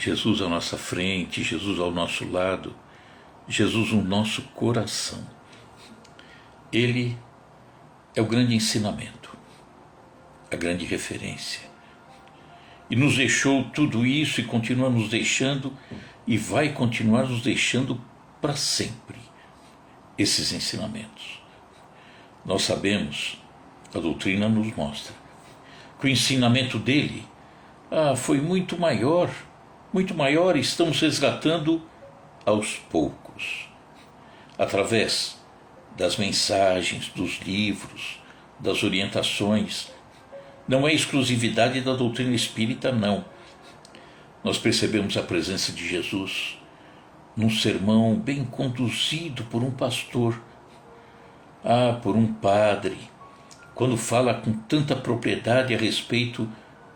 Jesus à nossa frente, Jesus ao nosso lado, Jesus no nosso coração. Ele é o grande ensinamento, a grande referência. E nos deixou tudo isso e continua nos deixando e vai continuar nos deixando para sempre esses ensinamentos. Nós sabemos, a doutrina nos mostra, que o ensinamento dele foi muito maior, e estamos resgatando aos poucos, através das mensagens, dos livros, das orientações. Não é exclusividade da doutrina espírita, não. Nós percebemos a presença de Jesus num sermão bem conduzido por um pastor, por um padre, quando fala com tanta propriedade a respeito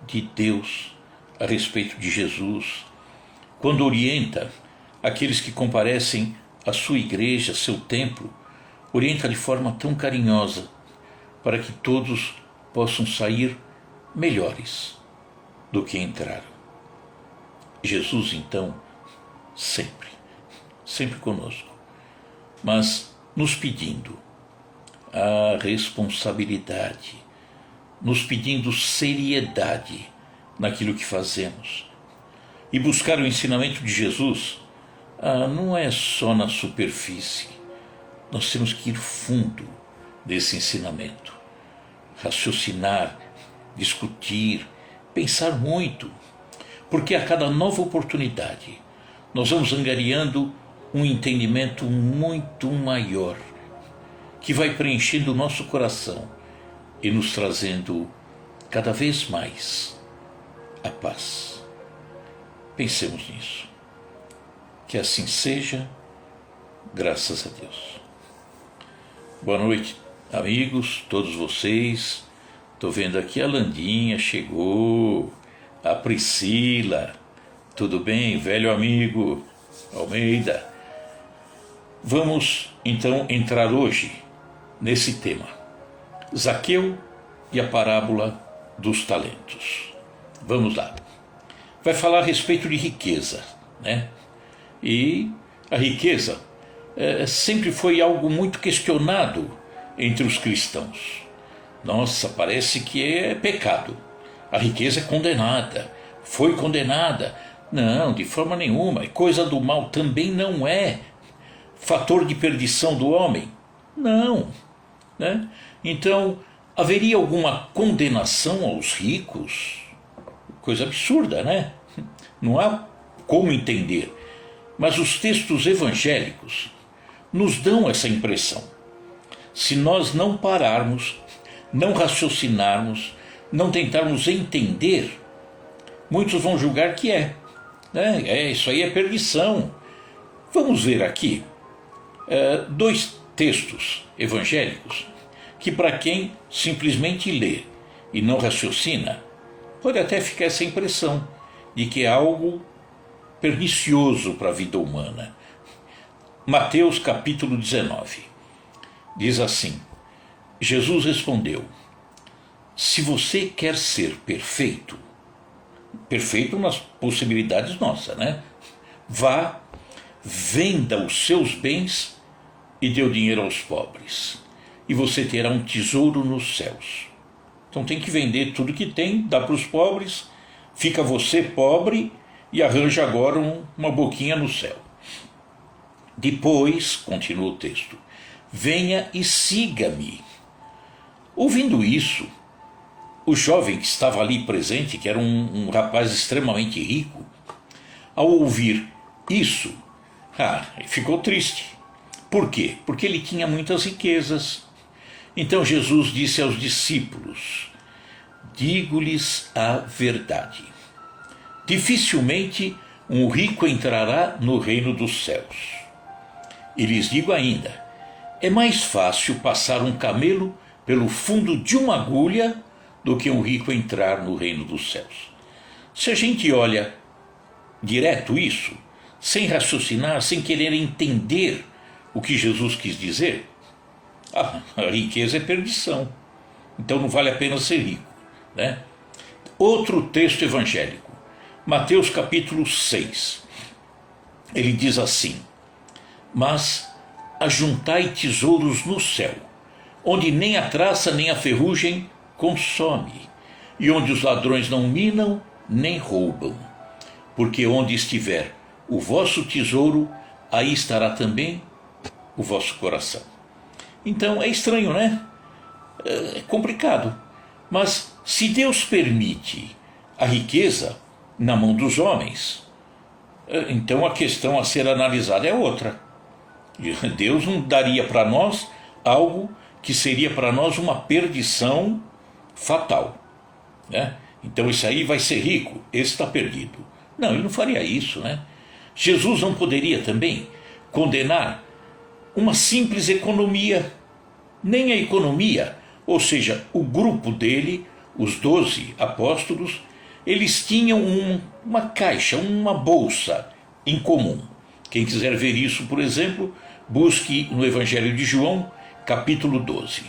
de Deus, a respeito de Jesus, quando orienta aqueles que comparecem à sua igreja, seu templo, orienta de forma tão carinhosa, para que todos possam sair melhores do que entraram. Jesus, então, sempre conosco, mas nos pedindo a responsabilidade, nos pedindo seriedade naquilo que fazemos. E buscar o ensinamento de Jesus não é só na superfície. Nós temos que ir fundo desse ensinamento, raciocinar, discutir, pensar muito, porque a cada nova oportunidade nós vamos angariando um entendimento muito maior, que vai preenchendo o nosso coração e nos trazendo cada vez mais a paz. Pensemos nisso. Que assim seja, graças a Deus. Boa noite, amigos, todos vocês. Estou vendo aqui a Landinha, chegou. A Priscila. Tudo bem, velho amigo Almeida? Vamos, então, entrar hoje nesse tema. Zaqueu e a parábola dos talentos. Vamos lá. Vai falar a respeito de riqueza, né? E a riqueza sempre foi algo muito questionado entre os cristãos. Nossa, parece que é pecado. A riqueza é condenada, foi condenada. Não, de forma nenhuma. E coisa do mal também não é fator de perdição do homem. Não, né? Então, haveria alguma condenação aos ricos? Coisa absurda, né? Não há como entender. Mas os textos evangélicos nos dão essa impressão. Se nós não pararmos, não raciocinarmos, não tentarmos entender, muitos vão julgar que isso aí é perdição. Vamos ver aqui dois textos evangélicos que, para quem simplesmente lê e não raciocina, pode até ficar essa impressão de que é algo pernicioso para a vida humana. Mateus capítulo 19 diz assim: Jesus respondeu: se você quer ser perfeito, perfeito nas possibilidades nossas, né? Vá, venda os seus bens e dê o dinheiro aos pobres, e você terá um tesouro nos céus. Então tem que vender tudo que tem, dá para os pobres, fica você pobre e arranja agora uma boquinha no céu. Depois, continua o texto, venha e siga-me. Ouvindo isso, o jovem que estava ali presente, que era um rapaz extremamente rico, ao ouvir isso, ficou triste. Por quê? Porque ele tinha muitas riquezas. Então Jesus disse aos discípulos: digo-lhes a verdade. Dificilmente um rico entrará no reino dos céus. E lhes digo ainda: é mais fácil passar um camelo pelo fundo de uma agulha do que um rico entrar no reino dos céus. Se a gente olha direto isso, sem raciocinar, sem querer entender o que Jesus quis dizer, a riqueza é perdição. Então não vale a pena ser rico, né? Outro texto evangélico, Mateus capítulo 6. Ele diz assim: mas ajuntai tesouros no céu, onde nem a traça nem a ferrugem consome, e onde os ladrões não minam nem roubam. Porque onde estiver o vosso tesouro, aí estará também o vosso coração. Então é estranho, né? É complicado. Mas se Deus permite a riqueza na mão dos homens, então a questão a ser analisada é outra. Deus não daria para nós algo que seria para nós uma perdição fatal, né? Então isso aí vai ser rico, esse está perdido. Não, ele não faria isso, né? Jesus não poderia também condenar uma simples economia, nem a economia, ou seja, o grupo dele, os 12 apóstolos, eles tinham uma caixa, uma bolsa em comum. Quem quiser ver isso, por exemplo, busque no Evangelho de João, capítulo 12.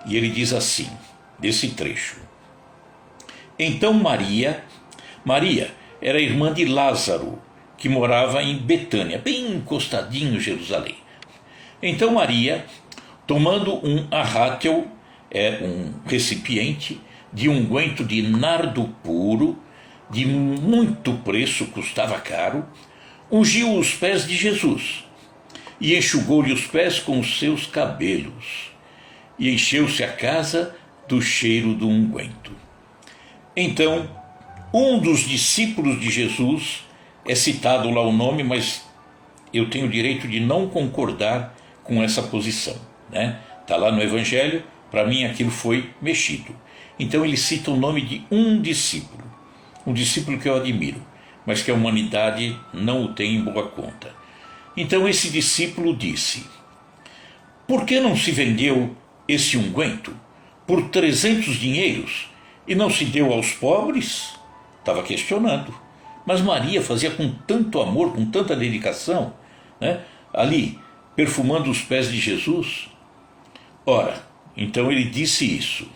E ele diz assim, desse trecho: então Maria era irmã de Lázaro, que morava em Betânia, bem encostadinho em Jerusalém. Então Maria, tomando um arrátel, um recipiente de unguento de nardo puro, de muito preço, custava caro, ungiu os pés de Jesus e enxugou-lhe os pés com os seus cabelos, e encheu-se a casa do cheiro do unguento. Então, um dos discípulos de Jesus, é citado lá o nome, mas eu tenho o direito de não concordar com essa posição, né? Está lá no Evangelho, para mim aquilo foi mexido. Então ele cita o nome de um discípulo que eu admiro, mas que a humanidade não o tem em boa conta. Então esse discípulo disse: por que não se vendeu esse unguento por 300 dinheiros e não se deu aos pobres? Estava questionando. Mas Maria fazia com tanto amor, com tanta dedicação, né, ali, perfumando os pés de Jesus. Ora, então ele disse isso,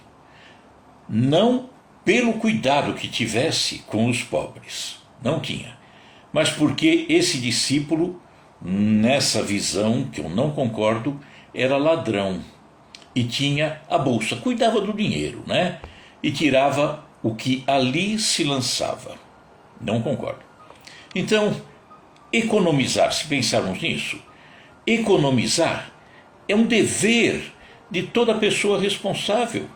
não pelo cuidado que tivesse com os pobres, não tinha, mas porque esse discípulo, nessa visão, que eu não concordo, era ladrão e tinha a bolsa, cuidava do dinheiro, né, e tirava o que ali se lançava. Não concordo. Então, economizar, se pensarmos nisso, economizar é um dever de toda pessoa responsável,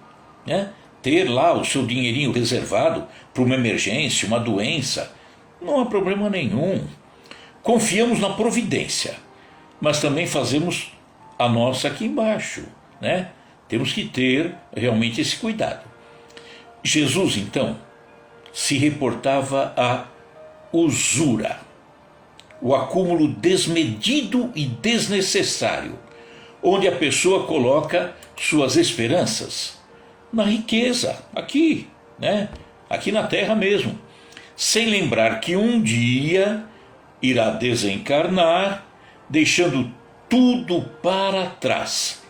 né? Ter lá o seu dinheirinho reservado para uma emergência, uma doença, não há problema nenhum. Confiamos na providência, mas também fazemos a nossa aqui embaixo, né? Temos que ter realmente esse cuidado. Jesus, então, se reportava à usura, o acúmulo desmedido e desnecessário, onde a pessoa coloca suas esperanças na riqueza, aqui, né? Aqui na terra mesmo, sem lembrar que um dia irá desencarnar, deixando tudo para trás,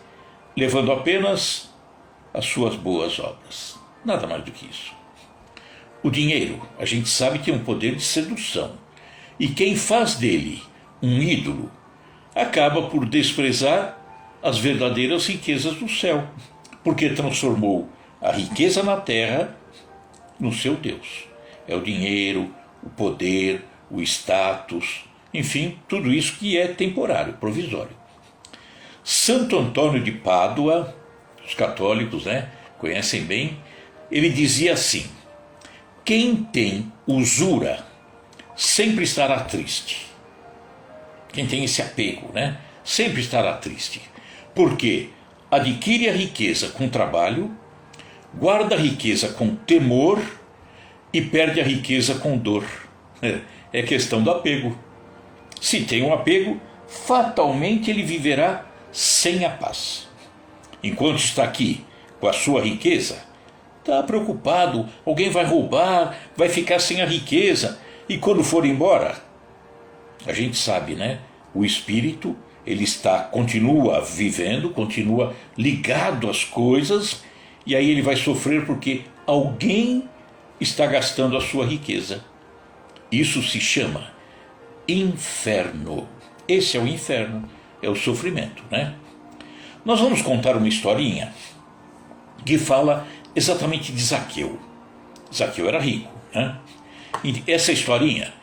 levando apenas as suas boas obras. Nada mais do que isso. O dinheiro, a gente sabe, tem um poder de sedução. E quem faz dele um ídolo acaba por desprezar as verdadeiras riquezas do céu, porque transformou a riqueza na terra no seu Deus. É o dinheiro, o poder, o status, enfim, tudo isso que é temporário, provisório. Santo Antônio de Pádua, os católicos, né, conhecem bem, ele dizia assim: quem tem usura sempre estará triste. Quem tem esse apego, né, sempre estará triste, porque adquire a riqueza com trabalho, guarda a riqueza com temor e perde a riqueza com dor. É questão do apego. Se tem um apego, fatalmente ele viverá sem a paz. Enquanto está aqui com a sua riqueza, está preocupado, alguém vai roubar, vai ficar sem a riqueza, e quando for embora, a gente sabe, né? O espírito, ele continua vivendo, continua ligado às coisas, e aí ele vai sofrer porque alguém está gastando a sua riqueza. Isso se chama inferno. Esse é o inferno, é o sofrimento, né? Nós vamos contar uma historinha que fala exatamente de Zaqueu. Zaqueu era rico, né? E essa historinha,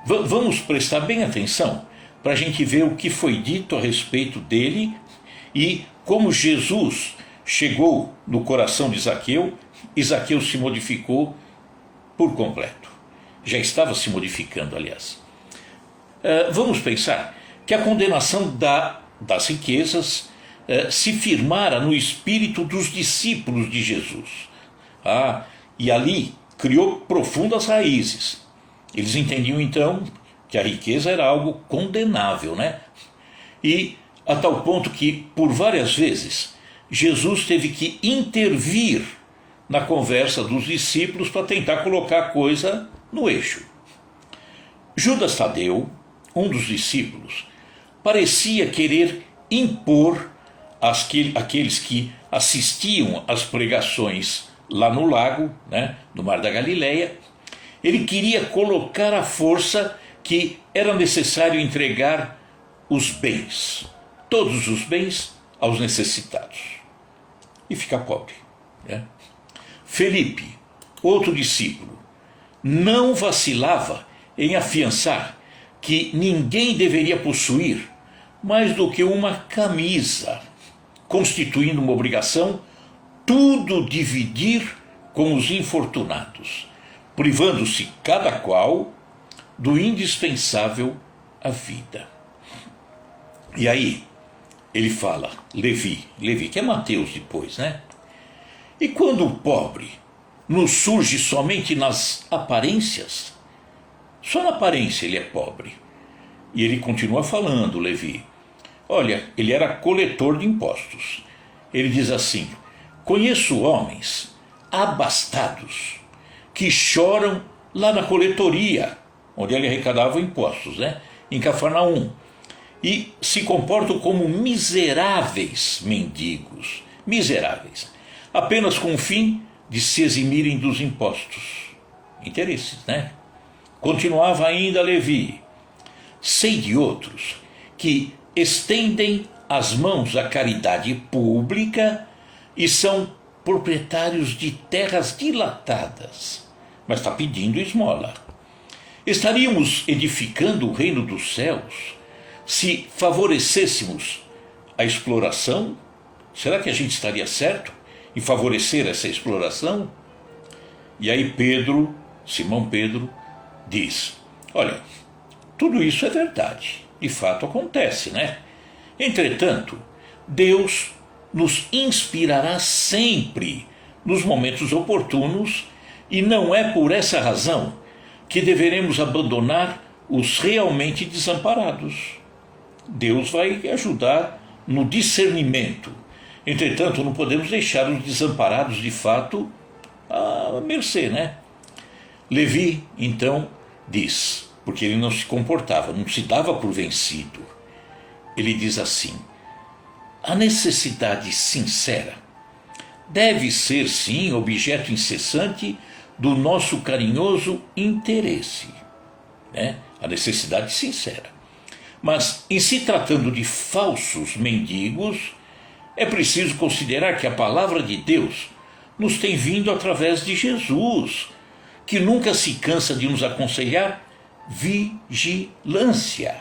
vamos prestar bem atenção para a gente ver o que foi dito a respeito dele e como Jesus chegou no coração de Zaqueu e Zaqueu se modificou por completo. Já estava se modificando, aliás. Vamos pensar que a condenação das riquezas se firmara no espírito dos discípulos de Jesus. E ali criou profundas raízes. Eles entendiam então que a riqueza era algo condenável, né? E a tal ponto que, por várias vezes, Jesus teve que intervir na conversa dos discípulos para tentar colocar a coisa no eixo. Judas Tadeu, um dos discípulos, parecia querer impor àqueles que assistiam às pregações lá no lago, né, no Mar da Galileia, ele queria colocar à força que era necessário entregar os bens, todos os bens, aos necessitados e ficar pobre, né? Felipe, outro discípulo, não vacilava em afiançar que ninguém deveria possuir mais do que uma camisa, constituindo uma obrigação tudo dividir com os infortunados, privando-se cada qual do indispensável à vida. E aí ele fala, Levi, que é Mateus depois, né? E quando o pobre nos surge somente nas aparências, só na aparência ele é pobre. E ele continua falando, Levi. Olha, ele era coletor de impostos. Ele diz assim: conheço homens abastados que choram lá na coletoria, onde ele arrecadava impostos, né? Em Cafarnaum, e se comportam como miseráveis mendigos, miseráveis, apenas com o fim de se eximirem dos impostos. Interesses, né? Continuava ainda Levi. Sei de outros que estendem as mãos à caridade pública e são proprietários de terras dilatadas, mas está pedindo esmola. Estaríamos edificando o reino dos céus se favorecêssemos a exploração? Será que a gente estaria certo em favorecer essa exploração? E aí Pedro, Simão Pedro, diz: olha, tudo isso é verdade, de fato acontece, né? Entretanto, Deus nos inspirará sempre nos momentos oportunos e não é por essa razão que deveremos abandonar os realmente desamparados. Deus vai ajudar no discernimento. Entretanto, não podemos deixar os desamparados de fato à mercê, né? Levi, então, diz, porque ele não se comportava, não se dava por vencido. Ele diz assim: a necessidade sincera deve ser, sim, objeto incessante do nosso carinhoso interesse, né? A necessidade sincera. Mas, em se tratando de falsos mendigos, é preciso considerar que a palavra de Deus nos tem vindo através de Jesus, que nunca se cansa de nos aconselhar vigilância.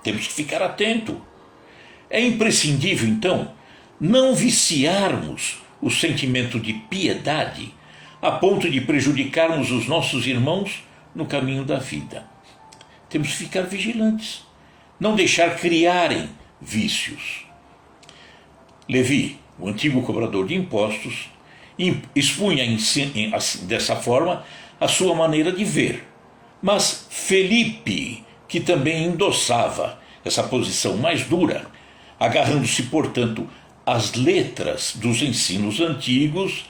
Temos que ficar atento. É imprescindível, então, não viciarmos o sentimento de piedade a ponto de prejudicarmos os nossos irmãos no caminho da vida. Temos que ficar vigilantes, não deixar criarem vícios. Levi, o antigo cobrador de impostos, expunha dessa forma a sua maneira de ver. Mas Felipe, que também endossava essa posição mais dura, agarrando-se, portanto, às letras dos ensinos antigos,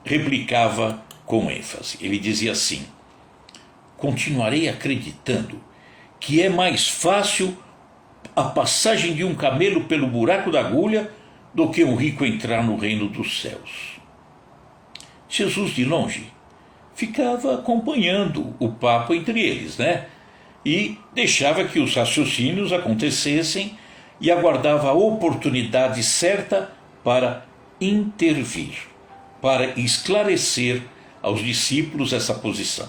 replicava com ênfase. Ele dizia assim: continuarei acreditando que é mais fácil a passagem de um camelo pelo buraco da agulha do que um rico entrar no reino dos céus. Jesus, de longe, ficava acompanhando o papo entre eles, né? E deixava que os raciocínios acontecessem e aguardava a oportunidade certa para intervir, para esclarecer aos discípulos essa posição.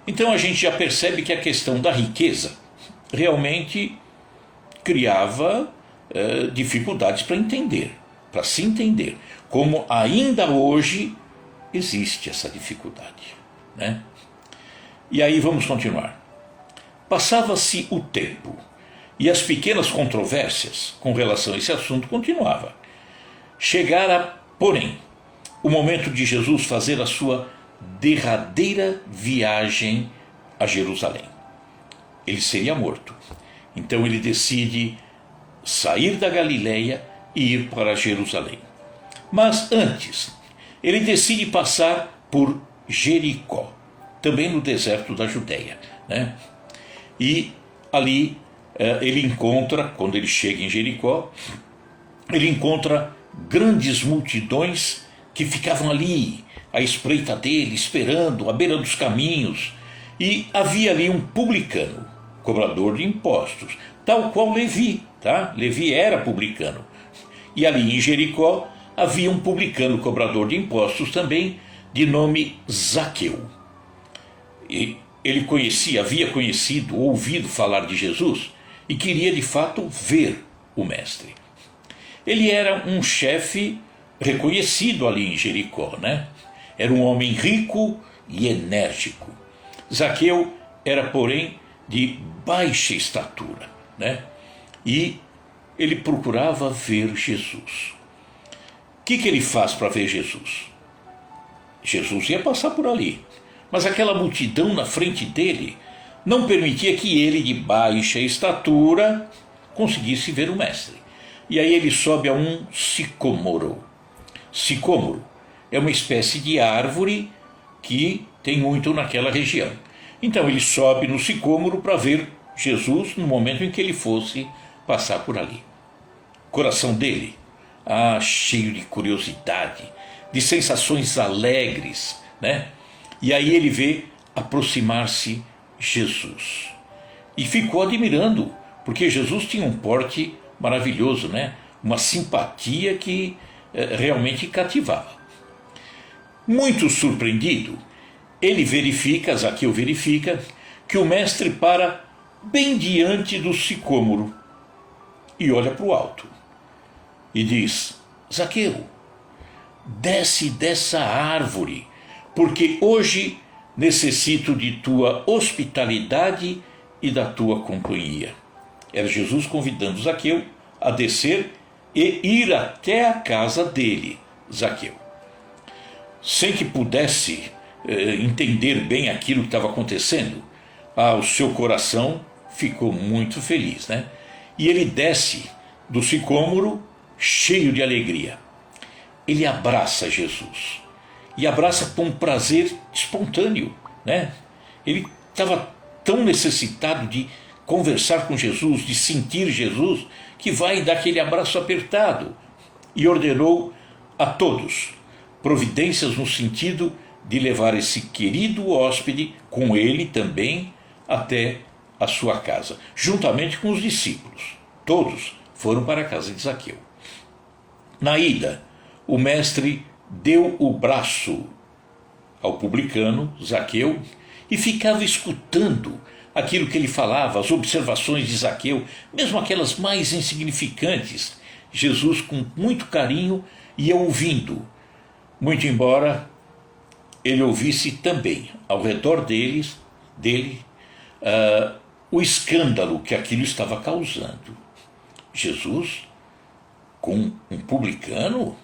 Então a gente já percebe que a questão da riqueza realmente criava dificuldades para entender, para se entender, como ainda hoje existe essa dificuldade, né? E aí vamos continuar. Passava-se o tempo e as pequenas controvérsias com relação a esse assunto continuavam. Chegara, porém, o momento de Jesus fazer a sua derradeira viagem a Jerusalém. Ele seria morto. Então ele decide sair da Galileia e ir para Jerusalém. Mas antes, ele decide passar por Jericó, também no deserto da Judéia, né? E ali ele encontra, quando ele chega em Jericó, ele encontra grandes multidões que ficavam ali à espreita dele, esperando, à beira dos caminhos. E havia ali um publicano, cobrador de impostos, tal qual Levi, tá? Levi era publicano. E ali em Jericó havia um publicano, cobrador de impostos também, de nome Zaqueu. E ele havia conhecido, ouvido falar de Jesus e queria de fato ver o mestre. Ele era um chefe reconhecido ali em Jericó, né? Era um homem rico e enérgico. Zaqueu era, porém, de baixa estatura, né? E ele procurava ver Jesus. O que ele faz para ver Jesus? Jesus ia passar por ali, mas aquela multidão na frente dele não permitia que ele, de baixa estatura, conseguisse ver o mestre. E aí ele sobe a um sicômoro. Sicômoro é uma espécie de árvore que tem muito naquela região. Então ele sobe no sicômoro para ver Jesus no momento em que ele fosse passar por ali. O coração dele, cheio de curiosidade, de sensações alegres, né? E aí ele vê aproximar-se Jesus. E ficou admirando, porque Jesus tinha um porte maravilhoso, né? Uma simpatia que realmente cativava. Muito surpreendido, Zaqueu verifica, que o mestre para bem diante do sicômoro e olha para o alto. E diz: Zaqueu, desce dessa árvore, porque hoje necessito de tua hospitalidade e da tua companhia. Era Jesus convidando Zaqueu a descer e ir até a casa dele, Zaqueu. Sem que pudesse entender bem aquilo que estava acontecendo, o seu coração ficou muito feliz, né? E ele desce do sicômoro cheio de alegria. Ele abraça Jesus. E abraça com um prazer espontâneo, né? Ele estava tão necessitado de conversar com Jesus, de sentir Jesus, que vai dar aquele abraço apertado. E ordenou a todos providências no sentido de levar esse querido hóspede com ele também até a sua casa, juntamente com os discípulos. Todos foram para a casa de Zaqueu. Na ida, o mestre deu o braço ao publicano, Zaqueu, e ficava escutando aquilo que ele falava, as observações de Zaqueu, mesmo aquelas mais insignificantes. Jesus, com muito carinho, ia ouvindo, muito embora ele ouvisse também, ao redor dele, o escândalo que aquilo estava causando. Jesus, com um publicano?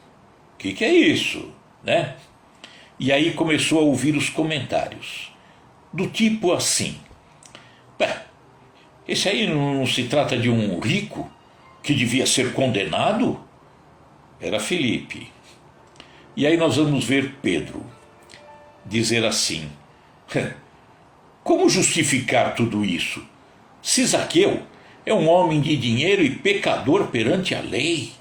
O que é isso, né? E aí começou a ouvir os comentários, do tipo assim: esse aí não se trata de um rico que devia ser condenado? Era Filipe. E aí nós vamos ver Pedro dizer assim: como justificar tudo isso? Se Zaqueu é um homem de dinheiro e pecador perante a lei.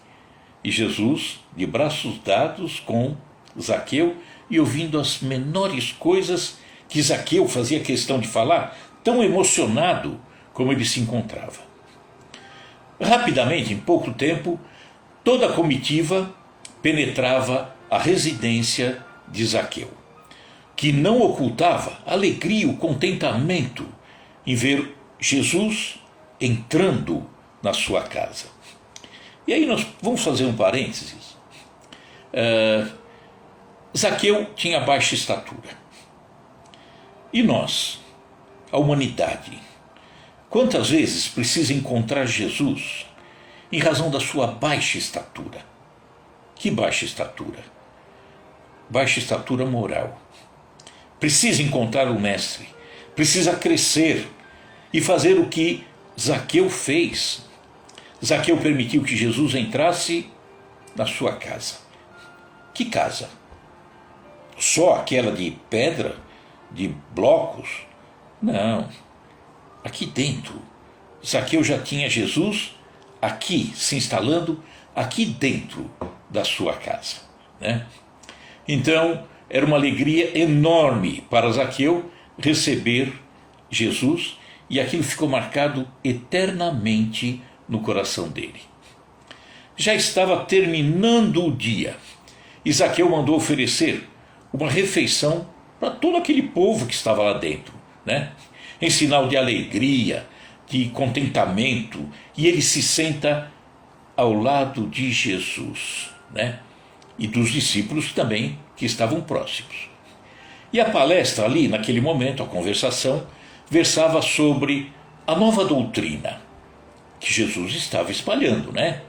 E Jesus, de braços dados com Zaqueu, e ouvindo as menores coisas que Zaqueu fazia questão de falar, tão emocionado como ele se encontrava. Rapidamente, em pouco tempo, toda a comitiva penetrava a residência de Zaqueu, que não ocultava a alegria, o contentamento em ver Jesus entrando na sua casa. E aí nós vamos fazer um parênteses. Zaqueu tinha baixa estatura. E nós, a humanidade, quantas vezes precisa encontrar Jesus em razão da sua baixa estatura? Que baixa estatura? Baixa estatura moral. Precisa encontrar o Mestre, precisa crescer e fazer o que Zaqueu fez. Zaqueu permitiu que Jesus entrasse na sua casa. Que casa? Só aquela de pedra, de blocos? Não. Aqui dentro, Zaqueu já tinha Jesus aqui, se instalando aqui dentro da sua casa, né? Então, era uma alegria enorme para Zaqueu receber Jesus, e aquilo ficou marcado eternamente no coração dele. Já estava terminando o dia, e Zaqueu mandou oferecer uma refeição para todo aquele povo que estava lá dentro, né? Em sinal de alegria, de contentamento, e ele se senta ao lado de Jesus, né? E dos discípulos também que estavam próximos. E a palestra ali, naquele momento, a conversação, versava sobre a nova doutrina que Jesus estava espalhando, né?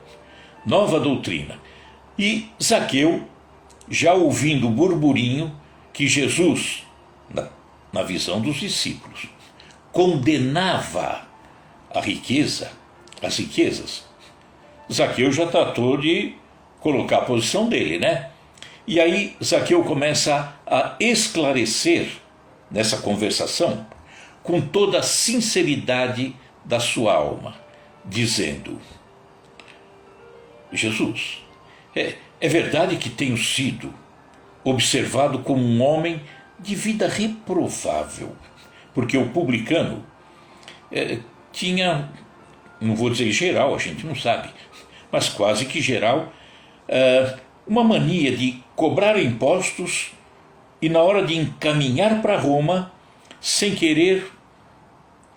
Nova doutrina. E Zaqueu, já ouvindo o burburinho que Jesus, na visão dos discípulos, condenava a riqueza, as riquezas, Zaqueu já tratou de colocar a posição dele, né? E aí Zaqueu começa a esclarecer nessa conversação com toda a sinceridade da sua alma, dizendo: Jesus, é verdade que tenho sido observado como um homem de vida reprovável, porque o publicano tinha, não vou dizer geral, a gente não sabe, mas quase que geral, uma mania de cobrar impostos e, na hora de encaminhar para Roma, sem querer,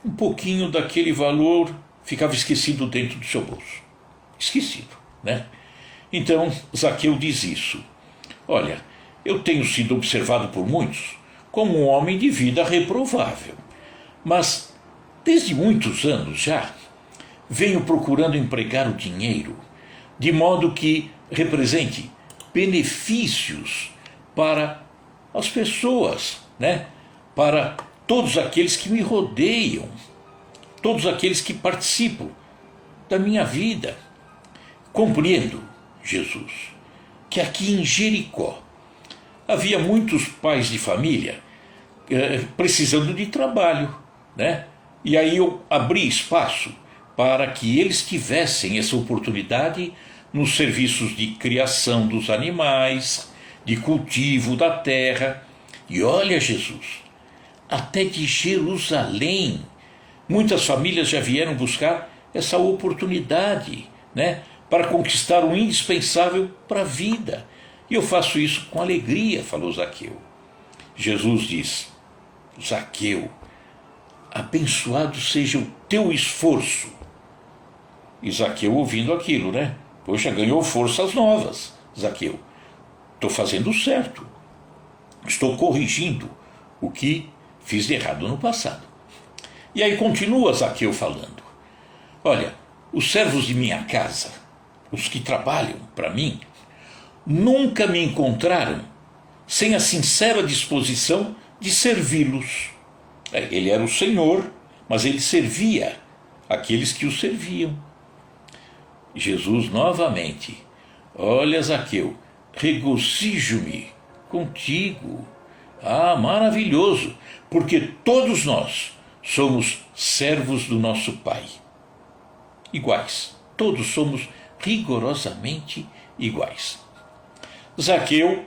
um pouquinho daquele valor ficava esquecido dentro do seu bolso. Esquecido, né? Então Zaqueu diz isso: olha, eu tenho sido observado por muitos como um homem de vida reprovável, mas desde muitos anos já venho procurando empregar o dinheiro de modo que represente benefícios para as pessoas, né? Para todos aqueles que me rodeiam, todos aqueles que participam da minha vida. Compreendo, Jesus, que aqui em Jericó havia muitos pais de família precisando de trabalho, né? E aí eu abri espaço para que eles tivessem essa oportunidade nos serviços de criação dos animais, de cultivo da terra. E olha, Jesus, até de Jerusalém, muitas famílias já vieram buscar essa oportunidade, né, para conquistar o indispensável para a vida. E eu faço isso com alegria, falou Zaqueu. Jesus diz: Zaqueu, abençoado seja o teu esforço. E Zaqueu ouvindo aquilo, né? Poxa, ganhou forças novas, Zaqueu. Estou fazendo certo. Estou corrigindo o que fiz de errado no passado. E aí continua Zaqueu falando: olha, os servos de minha casa, os que trabalham para mim, nunca me encontraram sem a sincera disposição de servi-los. Ele era o Senhor, mas ele servia aqueles que o serviam. Jesus novamente: olha, Zaqueu, regozijo-me contigo. Ah, maravilhoso, porque todos nós somos servos do nosso Pai. Iguais, todos somos rigorosamente iguais. Zaqueu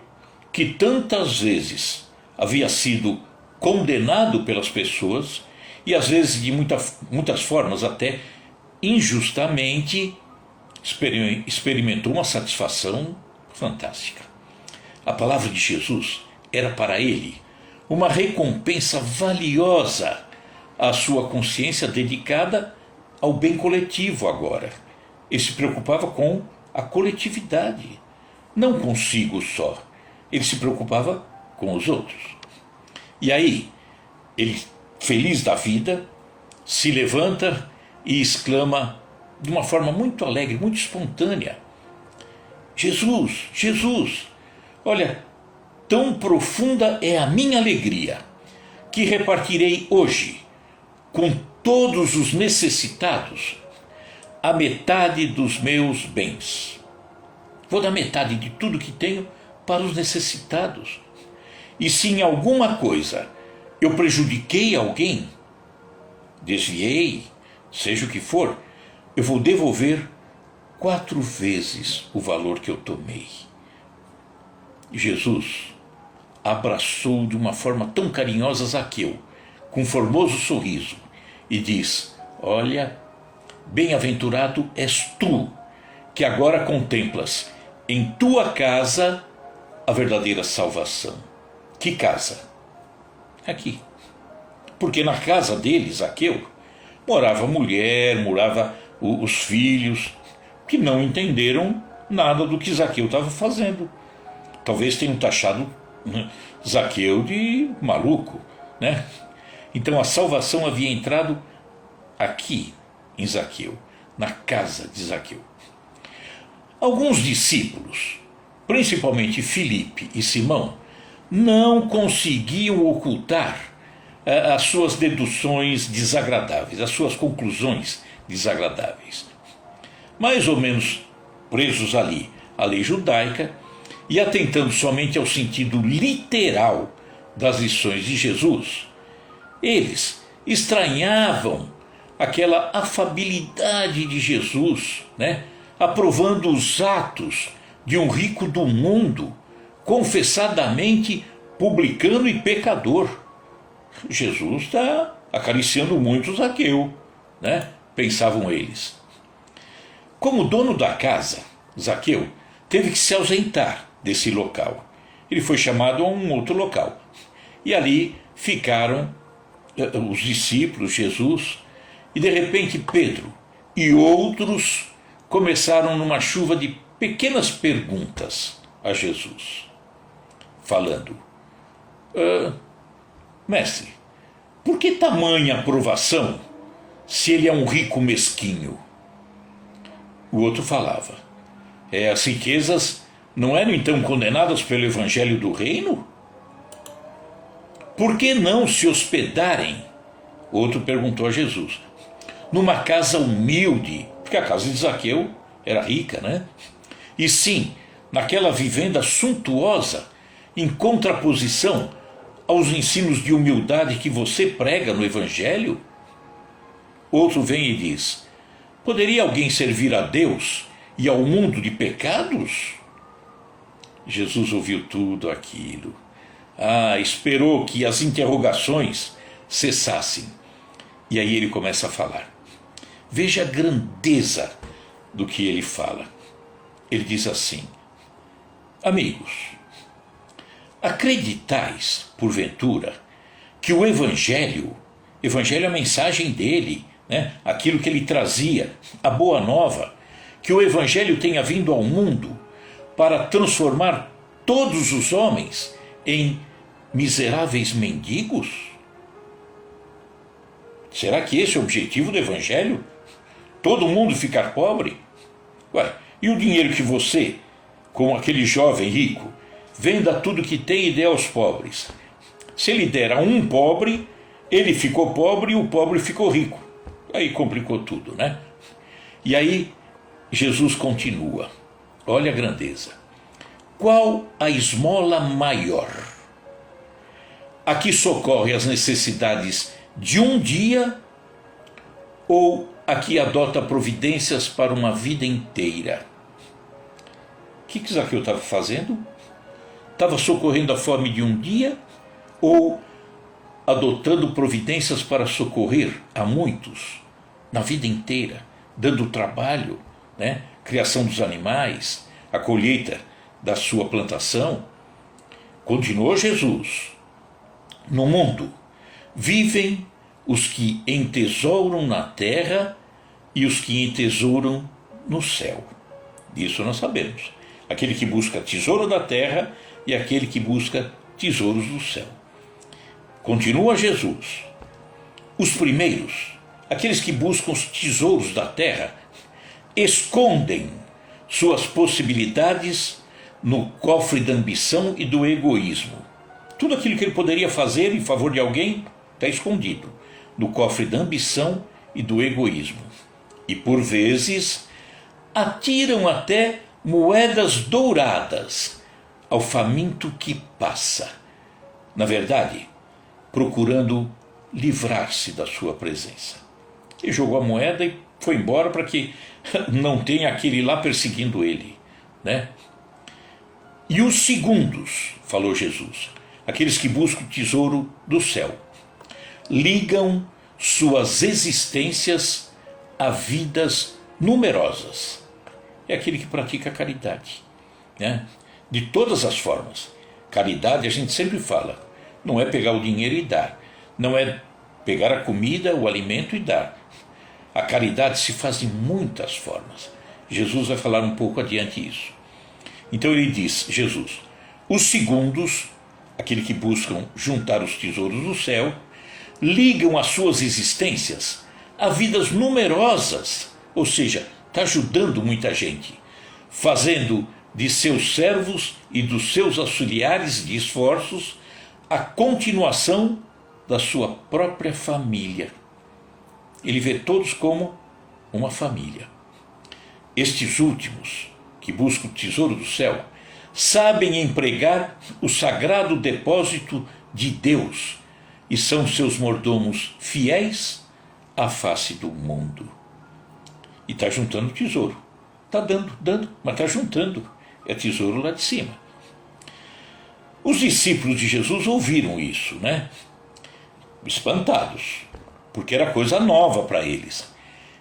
que tantas vezes havia sido condenado pelas pessoas e às vezes de muitas formas até injustamente, experimentou uma satisfação fantástica. A palavra de Jesus era para ele uma recompensa valiosa à sua consciência dedicada ao bem coletivo agora. Ele se preocupava com a coletividade, não consigo só. Ele se preocupava com os outros. E aí, ele, feliz da vida, se levanta e exclama de uma forma muito alegre, muito espontânea: Jesus, Jesus, olha, tão profunda é a minha alegria que repartirei hoje com todos os necessitados a metade dos meus bens. Vou dar metade de tudo que tenho para os necessitados. E se em alguma coisa eu prejudiquei alguém, desviei, seja o que for, eu vou devolver 4 vezes o valor que eu tomei. Jesus abraçou de uma forma tão carinhosa Zaqueu, com um formoso sorriso, e diz: olha, bem-aventurado és tu, que agora contemplas em tua casa a verdadeira salvação. Que casa? Aqui. Porque na casa dele, Zaqueu, morava a mulher, morava os filhos, que não entenderam nada do que Zaqueu estava fazendo. Talvez tenham taxado Zaqueu de maluco, né? Então a salvação havia entrado aqui em Zaqueu, na casa de Zaqueu. Alguns discípulos, principalmente Filipe e Simão, não conseguiam ocultar as suas deduções desagradáveis, as suas conclusões desagradáveis. Mais ou menos presos ali à lei judaica e atentando somente ao sentido literal das lições de Jesus, eles estranhavam aquela afabilidade de Jesus, né? Aprovando os atos de um rico do mundo, confessadamente publicano e pecador. Jesus está acariciando muito Zaqueu, né? Pensavam eles. Como dono da casa, Zaqueu teve que se ausentar desse local. Ele foi chamado a um outro local. E ali ficaram os discípulos, Jesus, e de repente Pedro e outros começaram numa chuva de pequenas perguntas a Jesus, falando: mestre, por que tamanha aprovação se ele é um rico mesquinho? O outro falava: as riquezas não eram então condenadas pelo evangelho do reino? Por que não se hospedarem, outro perguntou a Jesus, numa casa humilde, porque a casa de Zaqueu era rica, né? E sim, naquela vivenda suntuosa, em contraposição aos ensinos de humildade que você prega no evangelho? Outro vem e diz: poderia alguém servir a Deus e ao mundo de pecados? Jesus ouviu tudo aquilo. Esperou que as interrogações cessassem. E aí ele começa a falar. Veja a grandeza do que ele fala. Ele diz assim: amigos, acreditais, porventura, que o Evangelho é a mensagem dele, né? Aquilo que ele trazia, a boa nova, que o Evangelho tenha vindo ao mundo para transformar todos os homens em miseráveis mendigos? Será que esse é o objetivo do Evangelho? Todo mundo ficar pobre? E o dinheiro que você, como aquele jovem rico, venda tudo que tem e dê aos pobres? Se ele der a um pobre, ele ficou pobre e o pobre ficou rico. Aí complicou tudo, né? E aí Jesus continua. Olha a grandeza. Qual a esmola maior? A que socorre as necessidades de um dia ou a que adota providências para uma vida inteira? O que Zaqueu estava fazendo? Estava socorrendo a fome de um dia ou adotando providências para socorrer a muitos na vida inteira, dando trabalho, né? Criação dos animais, a colheita da sua plantação? Continuou Jesus: no mundo vivem os que entesouram na terra e os que entesouram no céu. Isso nós sabemos. Aquele que busca tesouro da terra e aquele que busca tesouros do céu. Continua Jesus: os primeiros, aqueles que buscam os tesouros da terra, escondem suas possibilidades no cofre da ambição e do egoísmo. Tudo aquilo que ele poderia fazer em favor de alguém está escondido no cofre da ambição e do egoísmo. E por vezes atiram até moedas douradas ao faminto que passa, na verdade, procurando livrar-se da sua presença. Ele jogou a moeda e foi embora para que não tenha aquele lá perseguindo ele, né? E os segundos, falou Jesus, aqueles que buscam o tesouro do céu, ligam suas existências a vidas numerosas. É aquele que pratica a caridade, né? De todas as formas. Caridade, a gente sempre fala, não é pegar o dinheiro e dar, não é pegar a comida, o alimento e dar. A caridade se faz de muitas formas. Jesus vai falar um pouco adiante isso. Então ele diz, Jesus, os segundos, aquele que buscam juntar os tesouros do céu, ligam as suas existências a vidas numerosas, ou seja, está ajudando muita gente, fazendo de seus servos e dos seus auxiliares de esforços a continuação da sua própria família. Ele vê todos como uma família. Estes últimos, que buscam o tesouro do céu, sabem empregar o sagrado depósito de Deus e são seus mordomos fiéis à face do mundo. E está juntando tesouro. Está dando, mas está juntando. É tesouro lá de cima. Os discípulos de Jesus ouviram isso, né? Espantados, porque era coisa nova para eles.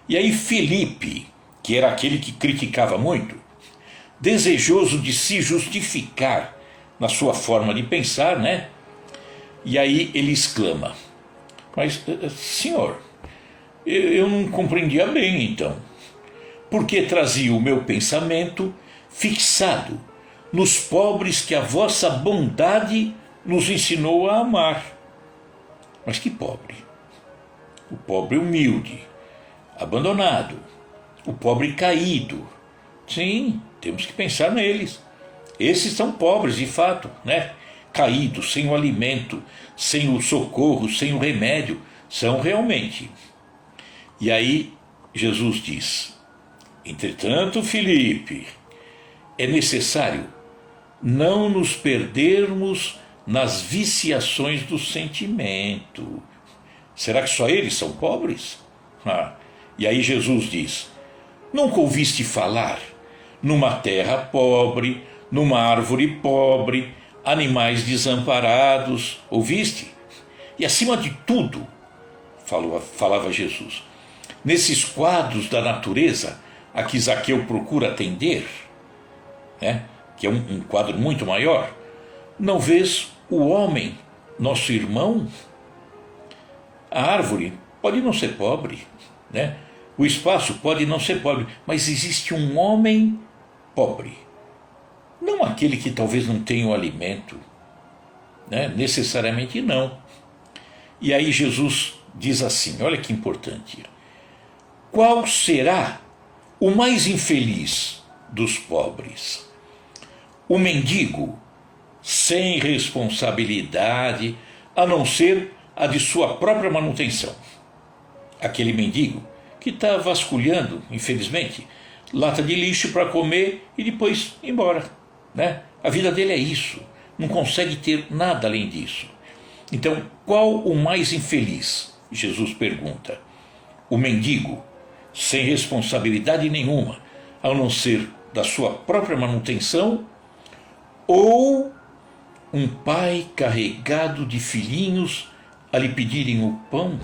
E aí Filipe, que era aquele que criticava muito, desejoso de se justificar na sua forma de pensar, né? E aí ele exclama, mas, senhor, eu não compreendia bem então, porque trazia o meu pensamento fixado nos pobres que a vossa bondade nos ensinou a amar. Mas que pobre? O pobre humilde, abandonado, o pobre caído. Sim, temos que pensar neles. Esses são pobres de fato, né? Caídos, sem o alimento, sem o socorro, sem o remédio, são realmente. E aí Jesus diz, entretanto, Filipe, é necessário não nos perdermos nas viciações do sentimento. Será que só eles são pobres? E aí Jesus diz, nunca ouviste falar numa terra pobre, numa árvore pobre, animais desamparados, ouviste? E acima de tudo, falava Jesus, nesses quadros da natureza a que Zaqueu procura atender, né, que é um quadro muito maior, não vês o homem, nosso irmão? A árvore pode não ser pobre, né? O espaço pode não ser pobre, mas existe um homem pobre. Não aquele que talvez não tenha o alimento, né? Necessariamente não. E aí Jesus diz assim, olha que importante, qual será o mais infeliz dos pobres? O mendigo sem responsabilidade, a não ser a de sua própria manutenção. Aquele mendigo que está vasculhando, infelizmente, lata de lixo para comer e depois ir embora, né? A vida dele é isso, não consegue ter nada além disso. Então, qual o mais infeliz? Jesus pergunta. O mendigo, sem responsabilidade nenhuma, a não ser da sua própria manutenção, ou um pai carregado de filhinhos a lhe pedirem o pão?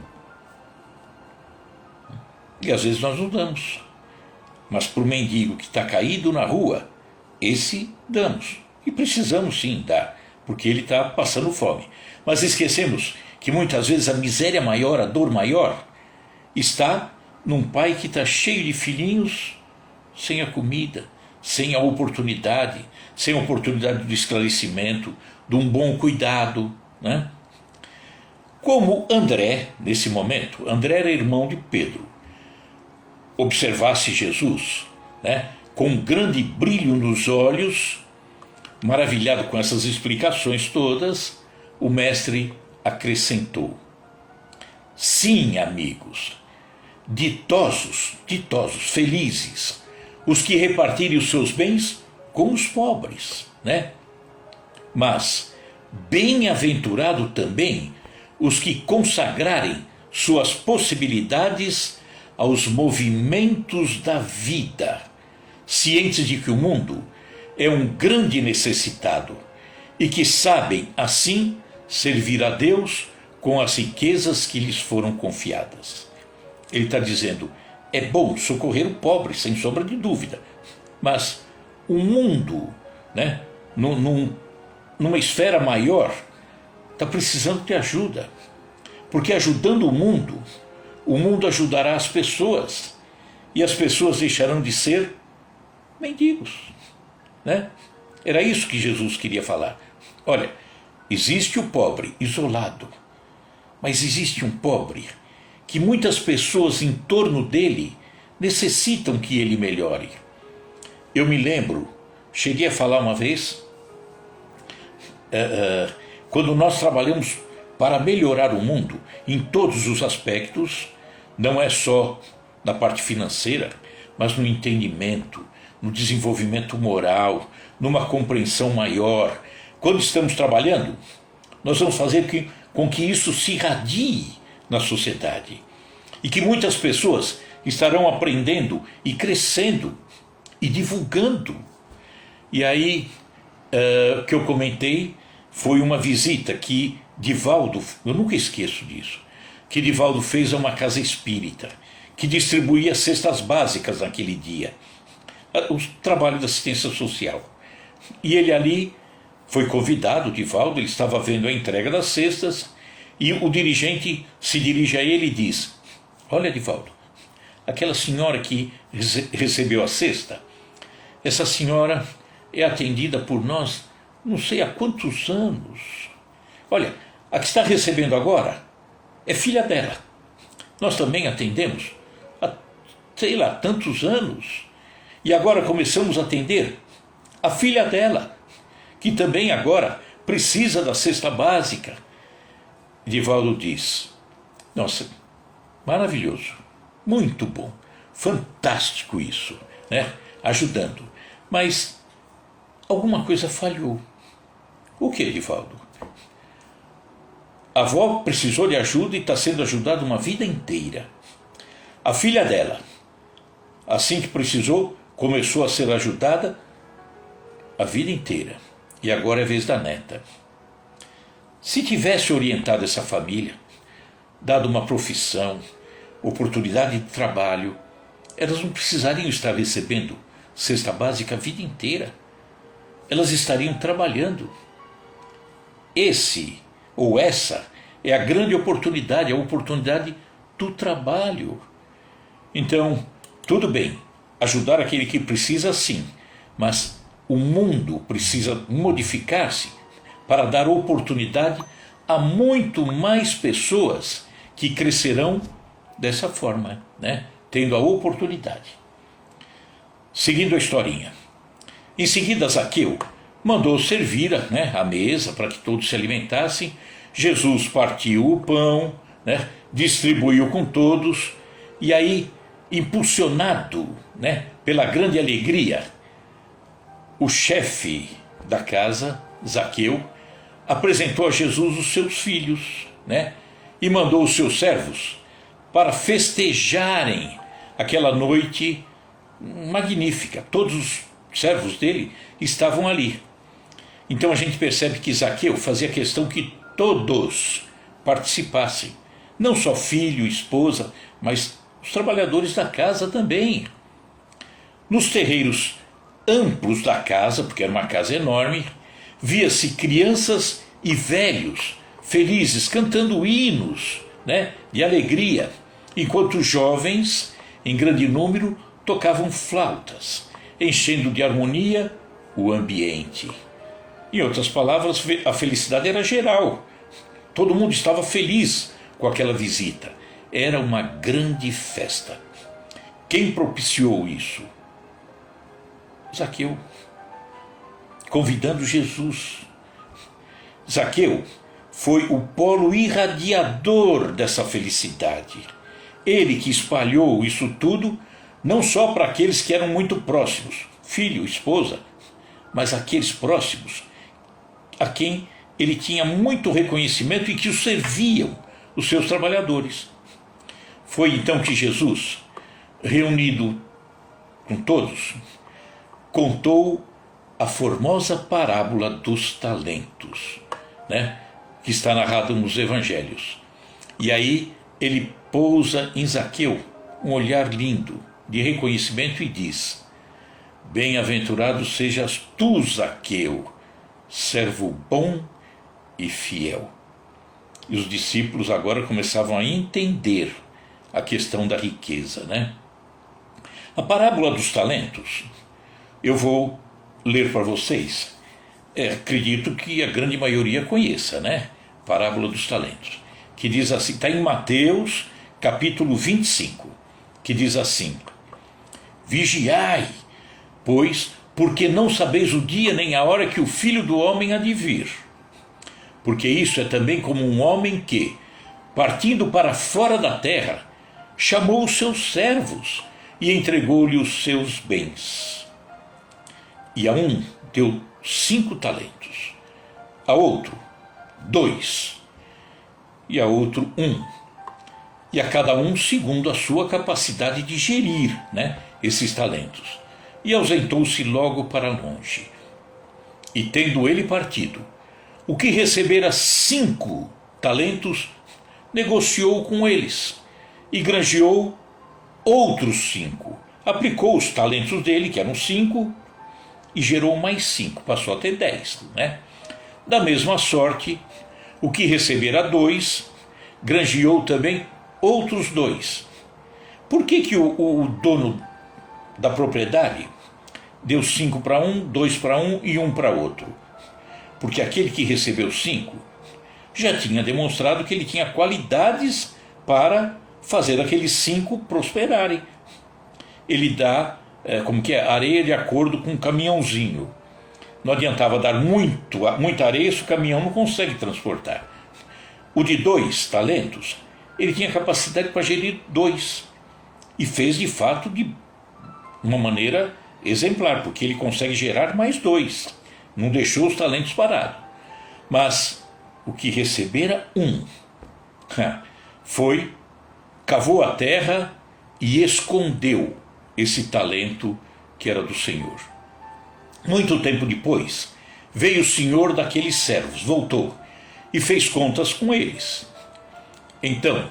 E às vezes nós não damos. Mas para o mendigo que está caído na rua, esse damos. E precisamos sim dar, porque ele está passando fome. Mas esquecemos que muitas vezes a miséria maior, a dor maior, está num pai que está cheio de filhinhos sem a comida, sem a oportunidade de esclarecimento, de um bom cuidado, né? Como André, nesse momento, André era irmão de Pedro, observasse Jesus, né, com um grande brilho nos olhos, maravilhado com essas explicações todas, o mestre acrescentou: sim, amigos, ditosos, felizes, os que repartirem os seus bens com os pobres, né? Mas bem-aventurado também os que consagrarem suas possibilidades aos movimentos da vida, cientes de que o mundo é um grande necessitado e que sabem, assim, servir a Deus com as riquezas que lhes foram confiadas. Ele está dizendo, é bom socorrer o pobre, sem sombra de dúvida, mas o mundo, né, numa esfera maior, está precisando de ajuda, porque ajudando o mundo ajudará as pessoas, e as pessoas deixarão de ser mendigos, né? Era isso que Jesus queria falar. Olha, existe o pobre isolado, mas existe um pobre que muitas pessoas em torno dele necessitam que ele melhore. Eu me lembro, cheguei a falar uma vez, quando nós trabalhamos para melhorar o mundo em todos os aspectos, não é só na parte financeira, mas no entendimento, no desenvolvimento moral, numa compreensão maior. Quando estamos trabalhando, nós vamos fazer com que isso se irradie na sociedade e que muitas pessoas estarão aprendendo e crescendo e divulgando. E aí, o que eu comentei foi uma visita que Divaldo, eu nunca esqueço disso, que Divaldo fez a uma casa espírita, que distribuía cestas básicas naquele dia, o trabalho da assistência social. E ele ali foi convidado, Divaldo, ele estava vendo a entrega das cestas, e o dirigente se dirige a ele e diz, olha, Divaldo, aquela senhora que recebeu a cesta, essa senhora é atendida por nós não sei há quantos anos. Olha, a que está recebendo agora é filha dela. Nós também atendemos há, sei lá, tantos anos. E agora começamos a atender a filha dela, que também agora precisa da cesta básica. Divaldo diz, nossa, maravilhoso, muito bom, fantástico isso, né? Ajudando. Mas alguma coisa falhou. O que, Divaldo? A avó precisou de ajuda e está sendo ajudada uma vida inteira. A filha dela, assim que precisou, começou a ser ajudada a vida inteira. E agora é vez da neta. Se tivesse orientado essa família, dado uma profissão, oportunidade de trabalho, elas não precisariam estar recebendo cesta básica a vida inteira. Elas estariam trabalhando. Esse ou essa é a grande oportunidade, a oportunidade do trabalho. Então, tudo bem, ajudar aquele que precisa sim, mas o mundo precisa modificar-se para dar oportunidade a muito mais pessoas que crescerão dessa forma, né? Tendo a oportunidade. Seguindo a historinha. Em seguida, Zaqueu mandou servir, né, a mesa para que todos se alimentassem. Jesus partiu o pão, né, distribuiu com todos, e aí, impulsionado, né, pela grande alegria, o chefe da casa, Zaqueu, apresentou a Jesus os seus filhos, né, e mandou os seus servos para festejarem aquela noite magnífica. Todos os servos dele estavam ali. Então a gente percebe que Zaqueu fazia questão que todos participassem, não só filho, esposa, mas os trabalhadores da casa também. Nos terreiros amplos da casa, porque era uma casa enorme, via-se crianças e velhos felizes cantando hinos, de alegria, enquanto jovens, em grande número, tocavam flautas, enchendo de harmonia o ambiente. Em outras palavras, a felicidade era geral. Todo mundo estava feliz com aquela visita. Era uma grande festa. Quem propiciou isso? Zaqueu, convidando Jesus. Zaqueu foi o polo irradiador dessa felicidade. Ele que espalhou isso tudo, não só para aqueles que eram muito próximos, filho, esposa, mas aqueles próximos, a quem ele tinha muito reconhecimento e que o serviam, os seus trabalhadores. Foi então que Jesus, reunido com todos, contou a formosa parábola dos talentos, que está narrada nos evangelhos. E aí ele pousa em Zaqueu um olhar lindo de reconhecimento e diz: bem-aventurado sejas tu, Zaqueu, servo bom e fiel. E os discípulos agora começavam a entender a questão da riqueza, A parábola dos talentos, eu vou ler para vocês. Acredito que a grande maioria conheça, Parábola dos talentos, que diz assim, está em Mateus, capítulo 25, que diz assim: vigiai, pois, porque não sabeis o dia nem a hora que o Filho do Homem há de vir. Porque isso é também como um homem que, partindo para fora da terra, chamou os seus servos e entregou-lhe os seus bens. E a um deu 5 talentos, a outro 2, e a outro 1, e a cada um segundo a sua capacidade de gerir, esses talentos. E ausentou-se logo para longe. E tendo ele partido, o que recebera 5 talentos, negociou com eles, e granjeou outros 5. Aplicou os talentos dele, que eram 5, e gerou mais 5, passou a ter 10. Da mesma sorte, o que recebera 2, granjeou também outros 2. Por que o dono da propriedade deu 5 para um, 2 para um e 1 para outro? Porque aquele que recebeu 5 já tinha demonstrado que ele tinha qualidades para fazer aqueles 5 prosperarem. Ele dá, areia de acordo com um caminhãozinho. Não adiantava dar muita areia se o caminhão não consegue transportar. O de 2 talentos, ele tinha capacidade para gerir 2. E fez de fato de uma maneira exemplar, porque ele consegue gerar mais 2. Não deixou os talentos parados. Mas o que recebera 1 cavou a terra e escondeu esse talento que era do Senhor. Muito tempo depois, veio o senhor daqueles servos, voltou e fez contas com eles. Então,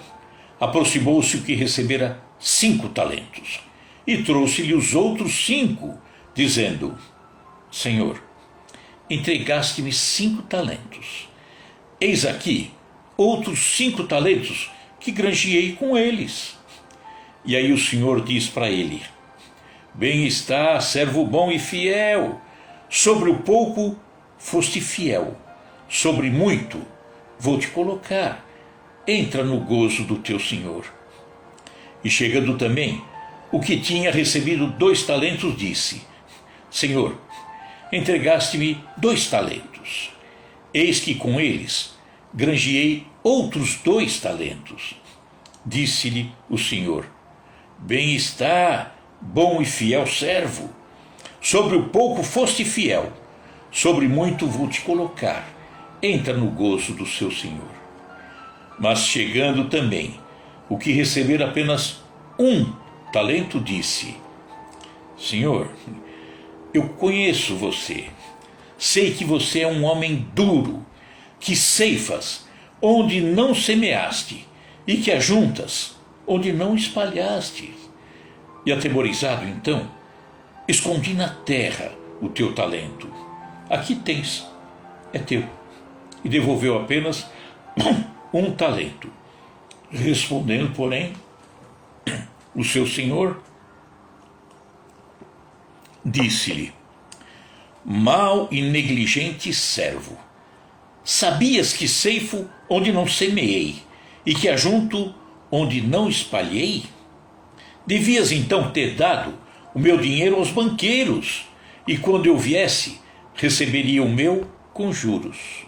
aproximou-se o que recebera 5 talentos e trouxe-lhe os outros 5, dizendo: Senhor, entregaste-me 5 talentos. Eis aqui outros 5 talentos que granjeei com eles. E aí o Senhor diz para ele: bem está, servo bom e fiel. Sobre o pouco foste fiel, sobre muito vou te colocar. Entra no gozo do teu Senhor. E chegando também o que tinha recebido 2 talentos, disse: Senhor, entregaste-me 2 talentos. Eis que com eles granjeei outros 2 talentos. Disse-lhe o Senhor: bem está, bom e fiel servo. Sobre o pouco foste fiel, sobre muito vou te colocar. Entra no gozo do seu Senhor. Mas chegando também o que recebera apenas 1 talento, disse: Senhor, eu conheço você. sei que você é um homem duro, que ceifas onde não semeaste, e que ajuntas onde não espalhaste. E atemorizado, então, escondi na terra o teu talento. Aqui tens, é teu. E devolveu apenas um talento. Respondendo, porém, o seu senhor disse-lhe: mau e negligente servo, sabias que ceifo onde não semeei, e que ajunto onde não espalhei? Devias então ter dado o meu dinheiro aos banqueiros, e quando eu viesse, receberia o meu com juros.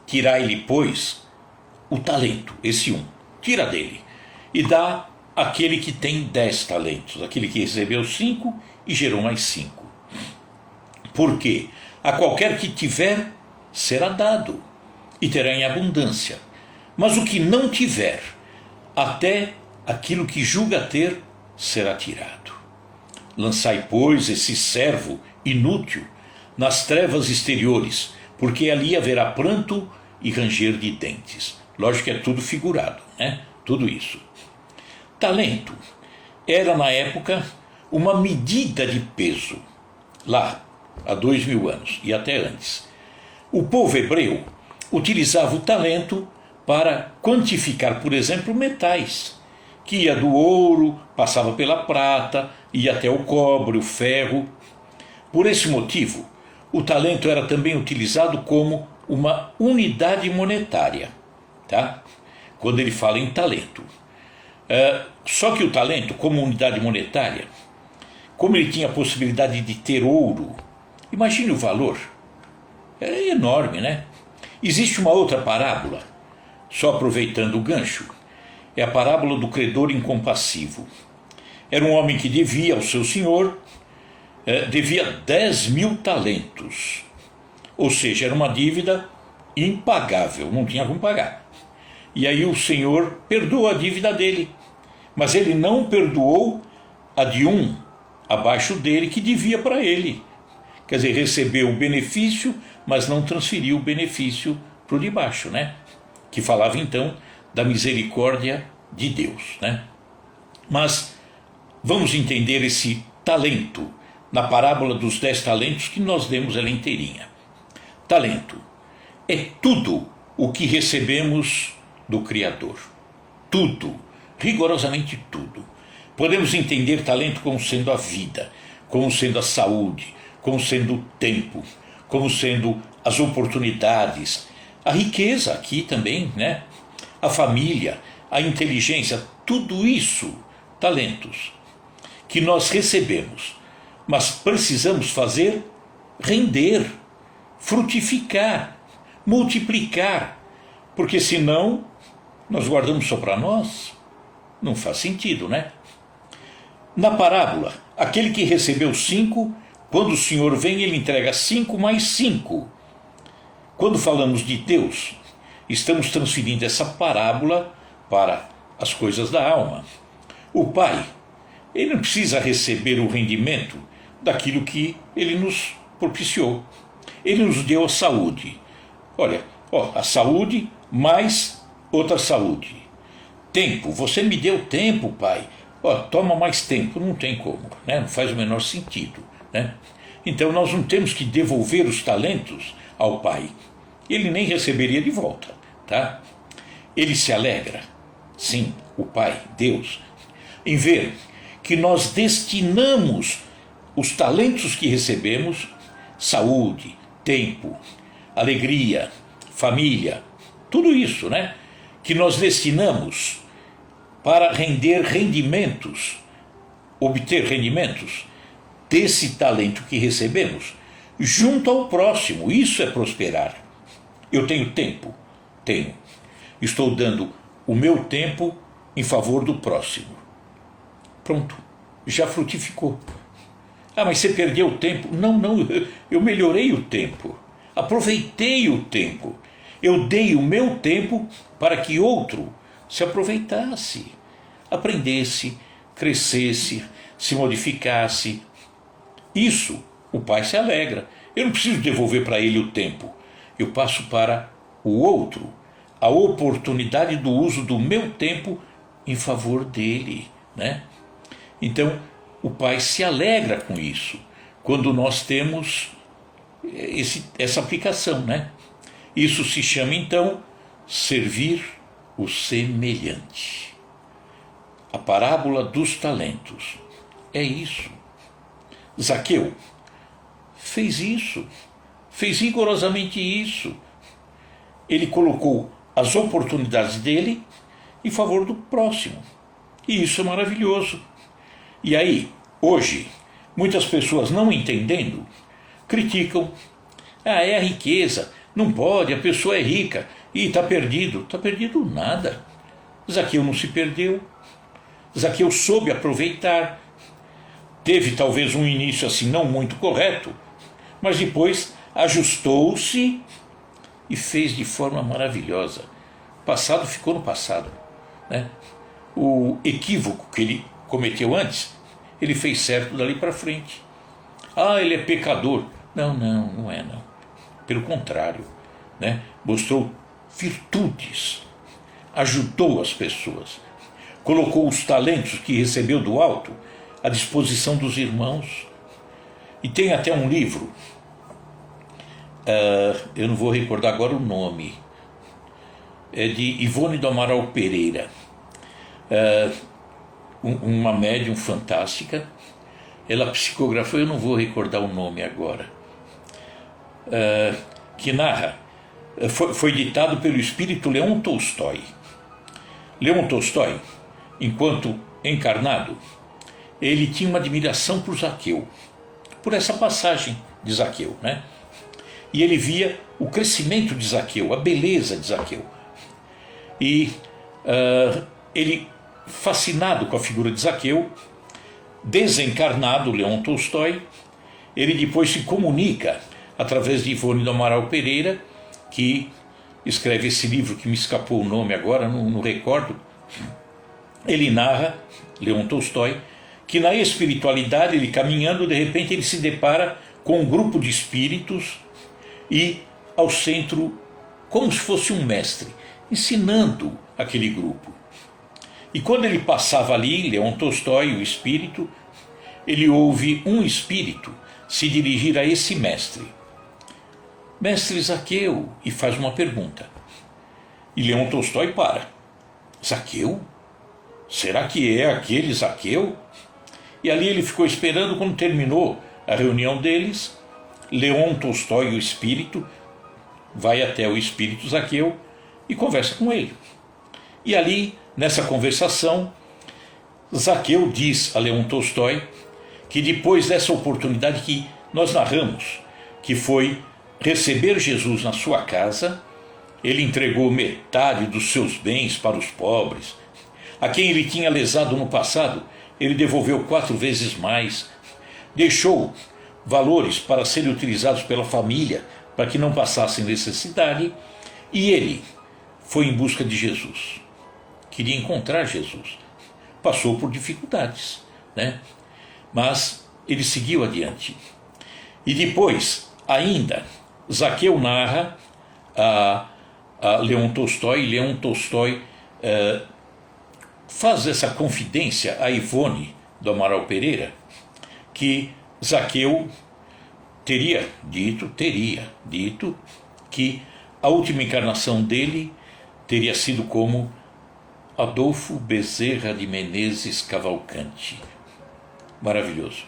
Tirai-lhe, pois, o talento, esse um, tira dele, e dá àquele que tem 10 talentos, aquele que recebeu 5 e gerou mais 5. Porque a qualquer que tiver, será dado, e terá em abundância. Mas o que não tiver, até aquilo que julga ter, será tirado. Lançai, pois, esse servo inútil nas trevas exteriores, porque ali haverá pranto e ranger de dentes. Lógico que é tudo figurado, né? Tudo isso. Talento era, na época, uma medida de peso. Lá, há 2000 anos e até antes. O povo hebreu utilizava o talento para quantificar, por exemplo, metais, que ia do ouro, passava pela prata, ia até o cobre, o ferro. Por esse motivo, o talento era também utilizado como uma unidade monetária, tá? Quando ele fala em talento. Só que o talento, como unidade monetária, como ele tinha a possibilidade de ter ouro, imagine o valor, era enorme, né? Existe uma outra parábola, só aproveitando o gancho, é a parábola do credor incompassivo. Era um homem que devia ao seu senhor, devia 10.000 talentos, ou seja, era uma dívida impagável, não tinha como pagar. E aí o senhor perdoou a dívida dele, mas ele não perdoou a de um abaixo dele que devia para ele. Quer dizer, recebeu o benefício, mas não transferiu o benefício para o de baixo, né? Que falava então da misericórdia de Deus, né? Mas vamos entender esse talento na parábola dos 10 talentos que nós demos ela inteirinha. Talento é tudo o que recebemos do Criador. Tudo, rigorosamente tudo. Podemos entender talento como sendo a vida, como sendo a saúde, como sendo o tempo, como sendo as oportunidades, a riqueza aqui também, né? A família, a inteligência, tudo isso, talentos, que nós recebemos, mas precisamos fazer render, frutificar, multiplicar, porque senão nós guardamos só para nós, não faz sentido, né? Na parábola, aquele que recebeu 5, quando o Senhor vem, ele entrega 5 mais 5. Quando falamos de Deus, estamos transferindo essa parábola para as coisas da alma. O Pai, ele não precisa receber o rendimento daquilo que ele nos propiciou. Ele nos deu a saúde. Olha, a saúde mais outra saúde. Tempo, você me deu tempo, Pai. Toma mais tempo, não tem como, né? Não faz o menor sentido, né? Então nós não temos que devolver os talentos ao Pai. Ele nem receberia de volta, tá? Ele se alegra, sim, o Pai, Deus, em ver que nós destinamos os talentos que recebemos, saúde, tempo, alegria, família, tudo isso, né? Que nós destinamos para render rendimentos, obter rendimentos desse talento que recebemos junto ao próximo. Isso é prosperar. Eu tenho tempo? Tenho. Estou dando o meu tempo em favor do próximo. Pronto, já frutificou. Mas você perdeu o tempo? Não, eu melhorei o tempo. Aproveitei o tempo. Eu dei o meu tempo para que outro se aproveitasse, aprendesse, crescesse, se modificasse. Isso, o Pai se alegra. Eu não preciso devolver para ele o tempo. Eu passo para o outro a oportunidade do uso do meu tempo em favor dele, né? Então, o Pai se alegra com isso, quando nós temos essa aplicação, né? Isso se chama, então, servir o semelhante. A parábola dos talentos é isso. Zaqueu fez isso, fez rigorosamente isso. Ele colocou as oportunidades dele em favor do próximo. E isso é maravilhoso. E aí, hoje, muitas pessoas não entendendo, criticam. Ah, é a riqueza, não pode, a pessoa é rica e está perdido. Está perdido nada. Zaqueu não se perdeu. Zaqueu soube aproveitar. Teve talvez um início assim não muito correto, mas depois ajustou-se e fez de forma maravilhosa. O passado ficou no passado, né? O equívoco que ele cometeu antes, ele fez certo dali para frente. Ah, ele é pecador. Não é não. Pelo contrário, né? Mostrou virtudes, ajudou as pessoas, colocou os talentos que recebeu do alto à disposição dos irmãos. E tem até um livro, eu não vou recordar agora o nome, é de Ivone do Amaral Pereira, uma médium fantástica. Ela psicografou, eu não vou recordar o nome agora, que narra, foi ditado pelo espírito Leon Tolstói. Leon Tolstói, enquanto encarnado, ele tinha uma admiração por Zaqueu, por essa passagem de Zaqueu, né? E ele via o crescimento de Zaqueu, a beleza de Zaqueu. E ele, fascinado com a figura de Zaqueu, desencarnado, Leon Tolstói, ele depois se comunica através de Ivone do Amaral Pereira, que escreve esse livro que me escapou o nome agora, não recordo. Ele narra, Leon Tolstói, que na espiritualidade, ele caminhando, de repente ele se depara com um grupo de espíritos e ao centro, como se fosse um mestre, ensinando aquele grupo. E quando ele passava ali, Leon Tolstói, o espírito, ele ouve um espírito se dirigir a esse mestre. Mestre Zaqueu, e faz uma pergunta. E Leon Tolstói para. Zaqueu? Será que é aquele Zaqueu? E ali ele ficou esperando. Quando terminou a reunião deles, Leon Tolstói, o espírito, vai até o espírito Zaqueu e conversa com ele. E ali, nessa conversação, Zaqueu diz a Leon Tolstói que depois dessa oportunidade que nós narramos, que foi receber Jesus na sua casa, ele entregou metade dos seus bens para os pobres. A quem ele tinha lesado no passado, ele devolveu 4 vezes mais. Deixou valores para serem utilizados pela família, para que não passassem necessidade. E ele foi em busca de Jesus. Queria encontrar Jesus. Passou por dificuldades, né? Mas ele seguiu adiante. E depois, ainda, Zaqueu narra a Leon Tolstói. Leon Tolstói faz essa confidência a Ivone do Amaral Pereira, que Zaqueu teria dito que a última encarnação dele teria sido como Adolfo Bezerra de Menezes Cavalcante. Maravilhoso.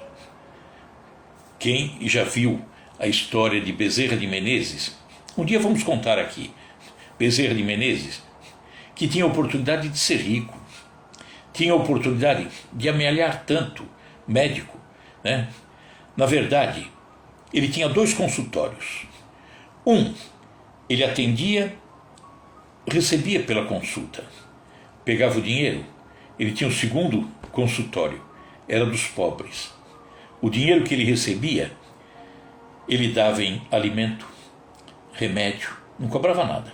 Quem já viu a história de Bezerra de Menezes, um dia vamos contar aqui. Bezerra de Menezes, que tinha a oportunidade de ser rico, tinha a oportunidade de amealhar tanto, médico, né? Na verdade, ele tinha 2 consultórios. Um, ele atendia, recebia pela consulta, pegava o dinheiro. Ele tinha o segundo consultório, era dos pobres. O dinheiro que ele recebia, ele dava em alimento, remédio, não cobrava nada.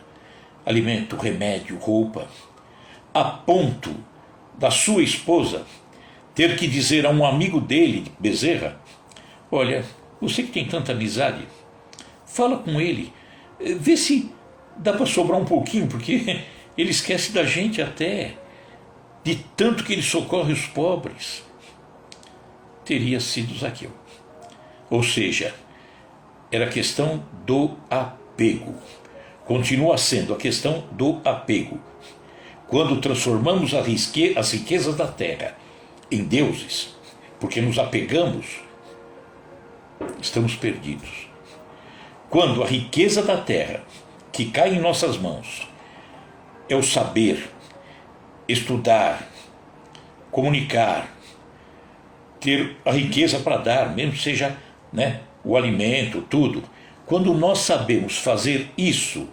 Alimento, remédio, roupa, a ponto da sua esposa ter que dizer a um amigo dele, Bezerra: olha, você que tem tanta amizade, Fala com ele, vê se dá para sobrar um pouquinho, porque ele esquece da gente até, de tanto que ele socorre os pobres. Teria sido Zaqueu. Ou seja, era a questão do apego. Continua sendo a questão do apego. Quando transformamos as riquezas da terra em deuses, porque nos apegamos, estamos perdidos. Quando a riqueza da terra que cai em nossas mãos é o saber, estudar, comunicar, ter a riqueza para dar, mesmo que seja, o alimento, tudo. Quando nós sabemos fazer isso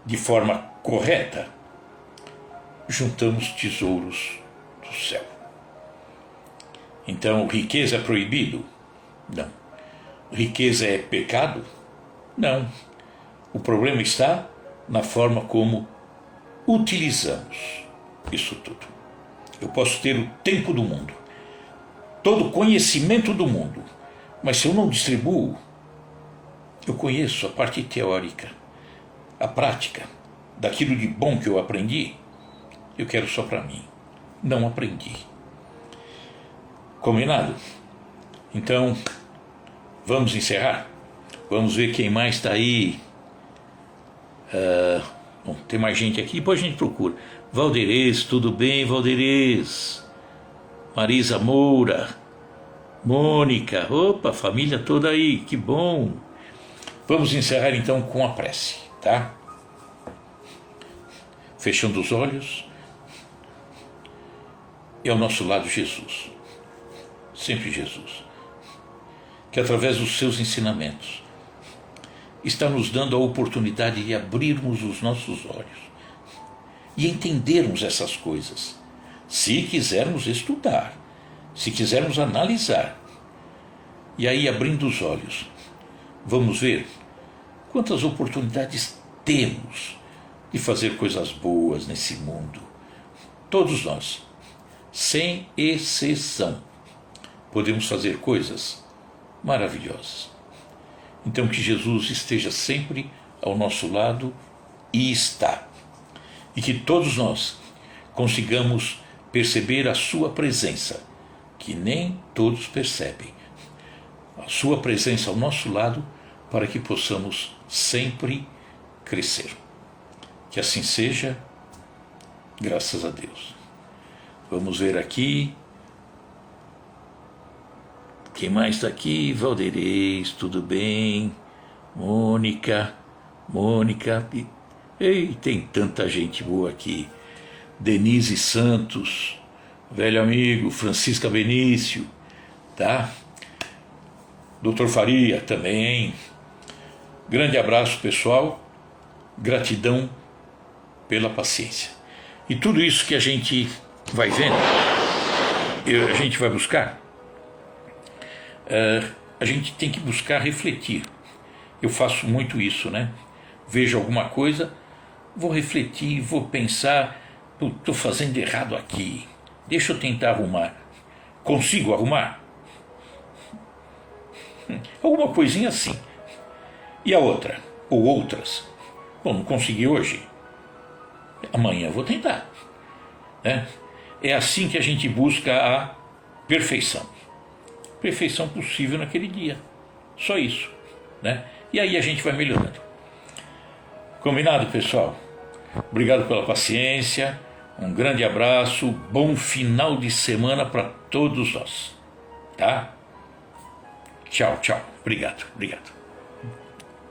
de forma correta, juntamos tesouros do céu. Então, riqueza é proibido? Não. Riqueza é pecado? Não. O problema está na forma como utilizamos isso tudo. Eu posso ter o tempo do mundo, todo o conhecimento do mundo, mas se eu não distribuo, eu conheço a parte teórica, a prática, daquilo de bom que eu aprendi, eu quero só para mim. Não aprendi. Combinado? Então, vamos encerrar? Vamos ver quem mais está aí. Bom, tem mais gente aqui, depois a gente procura. Valderez, tudo bem, Valderez? Marisa Moura, Mônica, opa, família toda aí, que bom. Vamos encerrar então com a prece, tá? Fechando os olhos. E ao nosso lado Jesus, sempre Jesus, que através dos seus ensinamentos está nos dando a oportunidade de abrirmos os nossos olhos e entendermos essas coisas, se quisermos estudar, se quisermos analisar. E aí, abrindo os olhos, vamos ver quantas oportunidades temos de fazer coisas boas nesse mundo. Todos nós, sem exceção, podemos fazer coisas maravilhosas. Então, que Jesus esteja sempre ao nosso lado, e está. E que todos nós consigamos perceber a sua presença, que nem todos percebem. A sua presença ao nosso lado, para que possamos sempre crescer. Que assim seja, graças a Deus. Vamos ver aqui. Quem mais está aqui? Valderez, tudo bem? Mônica. Ei, tem tanta gente boa aqui. Denise Santos, velho amigo, Francisca Benício, tá? Doutor Faria também. Grande abraço, pessoal. Gratidão pela paciência. E tudo isso que a gente vai vendo, a gente vai buscar, a gente tem que buscar refletir. Eu faço muito isso, Vejo alguma coisa, vou refletir, vou pensar, estou fazendo errado aqui, deixa eu tentar arrumar. Consigo arrumar? Alguma coisinha assim. E a outra? Ou outras? Bom, não consegui hoje, amanhã eu vou tentar. É assim que a gente busca a perfeição. Perfeição possível naquele dia. Só isso. E aí a gente vai melhorando. Combinado, pessoal? Obrigado pela paciência. Um grande abraço. Bom final de semana para todos nós. Tá? Tchau, tchau. Obrigado.